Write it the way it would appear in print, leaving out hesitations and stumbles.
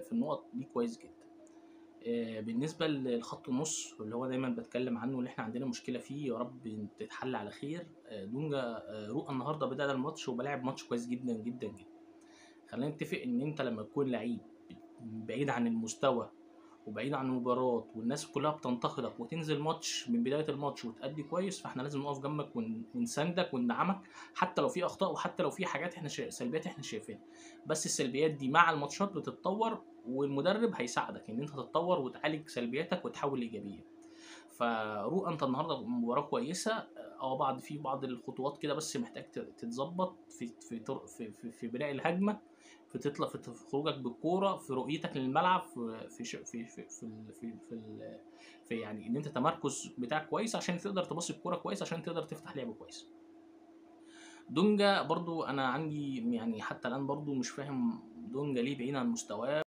في النقط دي كويس جدا. بالنسبه لخط النص اللي هو دايما بتكلم عنه اللي احنا عندنا مشكله فيه، يا رب تتحل على خير. دونجا روقا النهارده بدأ الماتش وبلاعب ماتش كويس جدا جدا جدا. خلينا نتفق ان انت لما تكون لعيب بعيد عن المستوى وبعيد عن المباراه والناس كلها بتنتقدك وتنزل ماتش من بدايه الماتش وتأدي كويس، فاحنا لازم نقف جنبك ونساندك وندعمك، حتى لو في اخطاء وحتى لو في حاجات احنا سلبيات احنا شايفينها. بس السلبيات دي مع الماتشات بتتطور، والمدرب هيساعدك ان انت تتطور وتعالج سلبياتك وتحول لايجابيه. فروق انت النهارده مباراه كويسه. بعض الخطوات كده بس محتاج تتظبط في بناء الهجمه، في تطلع في خروجك بالكوره، في رؤيتك للملعب، في يعني ان انت تمركز بتاعك كويس عشان تقدر تباصي الكوره كويس عشان تقدر تفتح لعب كويس. دونجا برضو انا عندي يعني حتى الان برضو مش فاهم دونجا ليه بعيد عن مستواه.